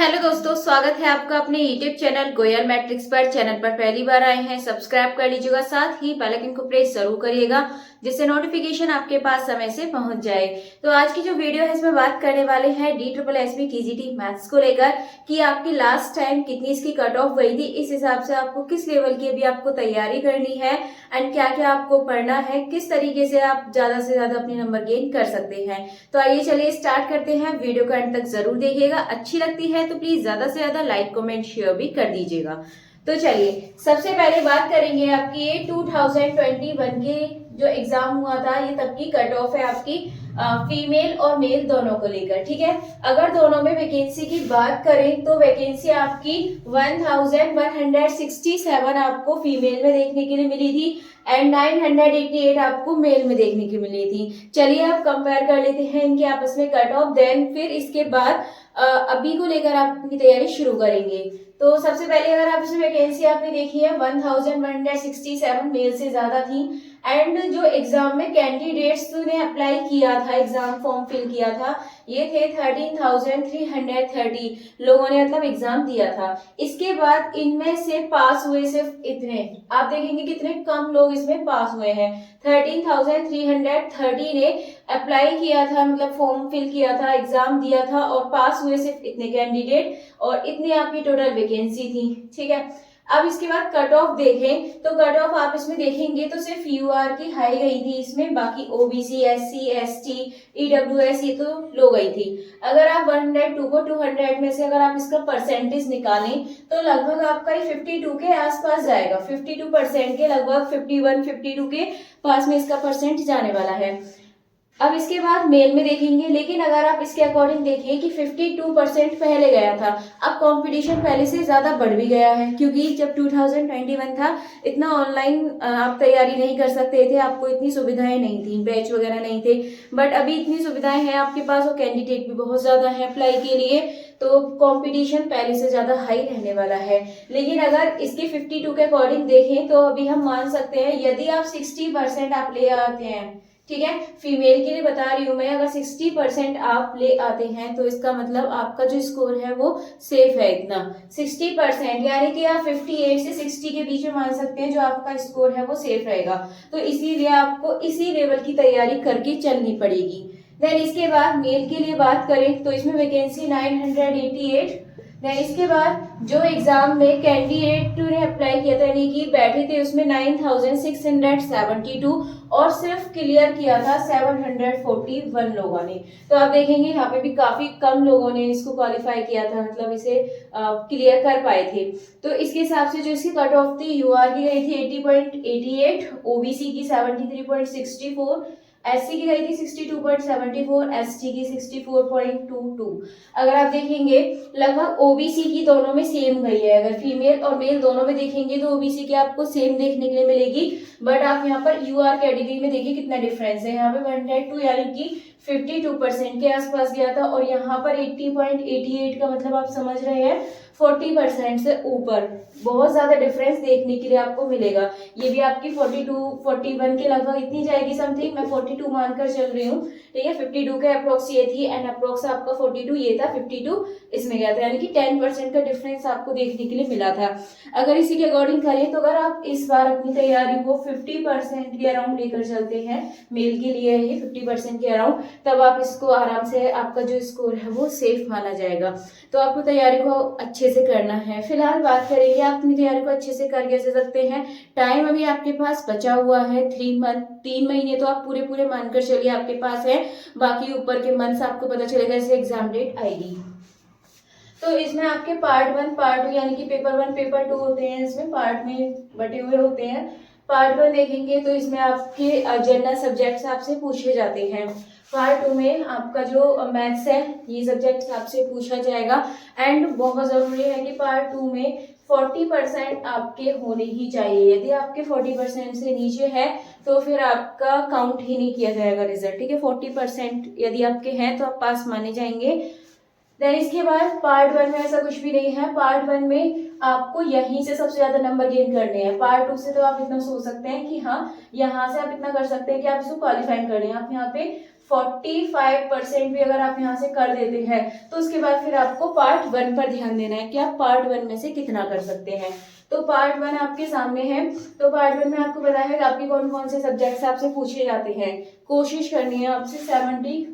Hello दोस्तों, स्वागत है आपका अपने यूट्यूब चैनल गोयल मैट्रिक्स पर। चैनल पर पहली बार आए हैं, सब्सक्राइब कर लीजिएगा, साथ ही बेल आइकन को प्रेस जरूर करिएगा जिससे नोटिफिकेशन आपके पास समय से पहुंच जाए। तो आज की जो वीडियो है इसमें बात करने वाले हैं DSSB TGT मैथ्स को लेकर कि आपकी लास्ट टाइम कितनी इसकी कट ऑफ गई थी, इस हिसाब से आपको किस लेवल की अभी आपको तैयारी करनी है एंड क्या क्या आपको पढ़ना है, किस तरीके से आप ज्यादा से ज्यादा अपने नंबर गेन कर सकते हैं। तो आइए चलिए स्टार्ट करते हैं। वीडियो को अंत तक जरूर देखिएगा, अच्छी लगती है तो प्लीज ज्यादा से ज्यादा लाइक कमेंट शेयर भी कर दीजिएगा। तो चलिए सबसे पहले बात करेंगे आपकी ये 2021 के जो एग्जाम हुआ था, ये तब की कट ऑफ है आपकी फीमेल और मेल दोनों को लेकर। ठीक है, अगर दोनों में वैकेंसी की बात करें तो वैकेंसी आपकी 1167 आपको फीमेल में देखने के लिए मिली थी एंड 988 आपको मेल में देखने की मिली थी। चलिए आप कंपेयर कर लेते हैं इनके आपस में कट ऑफ, देन फिर इसके बाद अभी को लेकर आप अपनी तैयारी शुरू करेंगे। तो सबसे पहले अगर आप इसमें वैकेंसी आपने देखी है 1167 मेल से ज्यादा थी एंड जो एग्जाम में कैंडिडेट्स ने अप्लाई किया था, एग्जाम फॉर्म फिल किया था, ये थे 13,330 लोगों ने मतलब एग्जाम दिया था। इसके बाद इनमें से पास हुए सिर्फ इतने, आप देखेंगे कितने कम लोग इसमें पास हुए हैं। 13,330 ने अप्लाई किया था, मतलब फॉर्म फिल किया था, एग्जाम दिया था और पास हुए सिर्फ इतने कैंडिडेट और इतनी आपकी टोटल वैकेंसी थी। ठीक है, अब इसके बाद कट ऑफ देखें तो कट ऑफ आप इसमें देखेंगे तो सिर्फ यूआर की हाई गई थी इसमें, बाकी ओबीसी, एससी, एसटी, ईडब्ल्यूएस ये तो लो गई थी। अगर आप 102 को 200 में से अगर आप इसका परसेंटेज निकालें तो लगभग आपका ये 52 के आसपास जाएगा। 52% के लगभग 51-52 के पास में इसका परसेंट जाने वाला है। अब इसके बाद मेल में देखेंगे, लेकिन अगर आप इसके अकॉर्डिंग देखिए कि 52% पहले गया था, अब कंपटीशन पहले से ज्यादा बढ़ भी गया है क्योंकि जब 2021 था इतना ऑनलाइन आप तैयारी नहीं कर सकते थे, आपको इतनी सुविधाएं नहीं थी, बैच वगैरह नहीं थे, बट अभी इतनी सुविधाएं हैं आपके पास और कैंडिडेट भी बहुत ज्यादा है अप्लाई के लिए, तो कंपटीशन पहले से ज्यादा हाई रहने वाला है। लेकिन अगर इसके 52 के अकॉर्डिंग देखें तो अभी हम मान सकते हैं यदि आप 60% आप ले आते हैं, ठीक है, फीमेल के लिए बता रही हूं मैं, अगर 60% आप ले आते हैं तो इसका मतलब आपका जो स्कोर है वो सेफ है। इतना 60% यानी कि आप 58 से 60 के बीच में मान सकते हैं जो आपका स्कोर है वो सेफ रहेगा। तो इसीलिए आपको इसी लेवल की तैयारी करके चलनी पड़ेगी। देन इसके बाद मेल के लिए बात करें तो इसमें वैकेंसी 988। देन इसके बाद जो एग्जाम में कैंडिडेट ने अप्लाई किया था यानी कि बैठे थे उसमें 9,672 और सिर्फ क्लियर किया था 741 लोगों ने। तो आप देखेंगे यहाँ पे भी काफी कम लोगों ने इसको क्वालिफाई किया था, मतलब इसे क्लियर कर पाए थे। तो इसके हिसाब से जो इसकी कट ऑफ थी यूआर की गई थी 80.88, ओबीसी की 73.64, एससी की गई थी 62.74, एसटी की 64.22। अगर आप देखेंगे लगभग ओबीसी की दोनों में सेम गई है, अगर फीमेल और मेल दोनों में देखेंगे तो ओबीसी की आपको सेम देखने के लिए मिलेगी, बट आप यहाँ पर यूआर कैटेगरी में देखिए कितना डिफरेंस है। यहाँ पे 102 यानी कि 52% के आसपास गया था और यहाँ पर 80.88 का मतलब आप समझ रहे हैं 40% से ऊपर, बहुत ज्यादा डिफरेंस देखने के लिए आपको मिलेगा। ये भी आपकी 42-41 के लगभग इतनी जाएगी समथिंग, मैं 42 मानकर चल रही हूँ। ठीक है, 52 के अप्रोक्स ये थी एंड अप्रोक्स आपका 42 ये था, 52 इसमें गया था, यानी कि 10% का डिफरेंस आपको देखने के लिए मिला था। अगर इसी के अकॉर्डिंग करें तो अगर आप इस बार अपनी तैयारी को 50% के अराउंड लेकर चलते हैं, मेल के लिए ये 50% के अराउंड, तब आप इसको आराम से आपका जो स्कोर है वो सेफ माना जाएगा। तो आपको तैयारी को अच्छे से करना है। फिलहाल बात करेंगे आप अपनी तैयारी को अच्छे से कर कैसे सकते हैं। टाइम अभी आपके पास बचा हुआ है 3 महीने तो आप पूरे मानकर चलिए आपके पास है, बाकी ऊपर के मंथ्स आपको पता चलेगा जैसे एग्जाम डेट आएगी। तो इसमें आपके पार्ट 1 पार्ट 2 यानी कि पेपर 1 पेपर 2 होते हैं, इसमें पार्ट में बटे हुए होते हैं। पार्ट 1 देखेंगे तो इसमें आपके जनरल सब्जेक्ट्स आपसे पूछे जाते हैं। पार्ट 2 में आपका जो मैथ्स है ये सब्जेक्ट आपसे पूछा जाएगा एंड बहुत जरूरी है कि पार्ट 2 में 40% आपके होने ही चाहिए। यदि आपके 40% से नीचे है तो फिर आपका काउंट ही नहीं किया जाएगा रिजल्ट। ठीक है, 40% यदि आपके हैं तो आप पास माने जाएंगे। देन इसके बाद पार्ट 1 में ऐसा कुछ भी नहीं है। पार्ट 1 में आपको यहीं से सबसे ज्यादा नंबर गेन करने हैं। पार्ट 2 से तो आप इतना सोच सकते हैं कि हाँ यहाँ से आप इतना कर सकते हैं कि आप इसको क्वालिफाई करने हैं। आप यहाँ पे 45% भी अगर आप यहाँ से कर देते हैं तो उसके बाद फिर आपको पार्ट 1 पर ध्यान देना है कि आप पार्ट 1 में से कितना कर सकते हैं। तो पार्ट 1 आपके सामने है। तो पार्ट 1 में आपको पता है कि आपके कौन कौन से सब्जेक्ट्स आपसे पूछे जाते हैं। कोशिश करनी है आपसे 70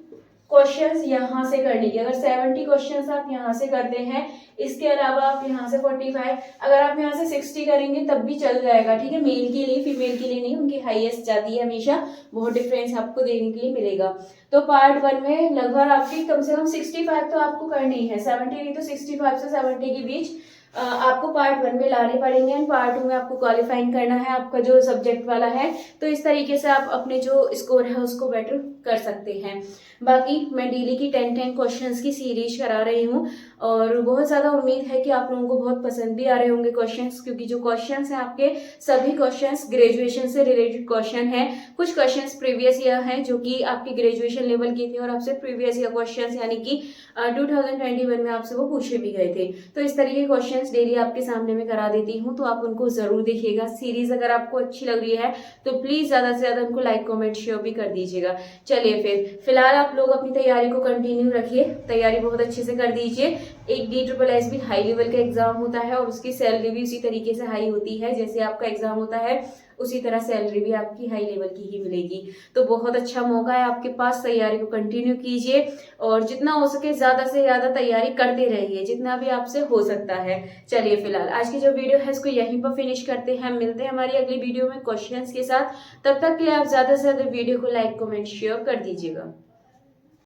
क्वेश्चंस यहाँ से करने की। अगर 70 क्वेश्चंस आप यहाँ से करते हैं, इसके अलावा आप यहाँ से 45, अगर आप यहाँ से 60 करेंगे तब भी चल जाएगा, ठीक है। मेल के लिए, फीमेल के लिए नहीं, उनकी हाईएस्ट जाती है हमेशा, बहुत डिफरेंस आपको देखने के लिए मिलेगा। तो पार्ट 1 में लगभग आपकी कम से कम 65 तो आपको करनी ही है, 70 नहीं तो 65 से 70 के बीच आपको पार्ट 1 में लाने पड़ेंगे एंड पार्ट 2 में आपको क्वालिफाइंग करना है आपका जो सब्जेक्ट वाला है। तो इस तरीके से आप अपने जो स्कोर है उसको बेटर कर सकते हैं। बाकी मैं डेली की 10 क्वेश्चंस की सीरीज करा रही हूँ और बहुत ज़्यादा उम्मीद है कि आप लोगों को बहुत पसंद भी आ रहे होंगे क्वेश्चंस, क्योंकि जो क्वेश्चंस हैं आपके सभी क्वेश्चंस ग्रेजुएशन से रिलेटेड क्वेश्चन हैं। कुछ क्वेश्चंस प्रीवियस ईयर हैं जो कि आपके ग्रेजुएशन लेवल के थे और आपसे प्रीवियस ईयर क्वेश्चंस यानी कि 2021 में आपसे वो पूछे भी गए थे। तो इस तरीके के क्वेश्चंस डेली आपके सामने में करा देती हूँ, तो आप उनको जरूर देखिएगा। सीरीज अगर आपको अच्छी लग रही है तो प्लीज ज्यादा से ज्यादा उनको लाइक कमेंट शेयर भी कर दीजिएगा। चलिए फिलहाल आप लोग अपनी तैयारी को कंटिन्यू रखिए, तैयारी बहुत अच्छे से कर दीजिए। एक DSSS भी हाई लेवल का एग्जाम होता है और उसकी सैलरी भी उसी तरीके से हाई होती है, जैसे आपका एग्जाम होता है उसी तरह सैलरी भी आपकी हाई लेवल की ही मिलेगी। तो बहुत अच्छा मौका है आपके पास, तैयारी को कंटिन्यू कीजिए और जितना हो सके ज्यादा से ज्यादा तैयारी करते रहिए, जितना भी आपसे हो सकता है। चलिए फिलहाल आज की जो वीडियो है इसको यहीं पर फिनिश करते हैं, मिलते हैं हमारी अगली वीडियो में क्वेश्चंस के साथ। तब तक के लिए आप ज्यादा से ज्यादा वीडियो को लाइक कमेंट शेयर कर दीजिएगा।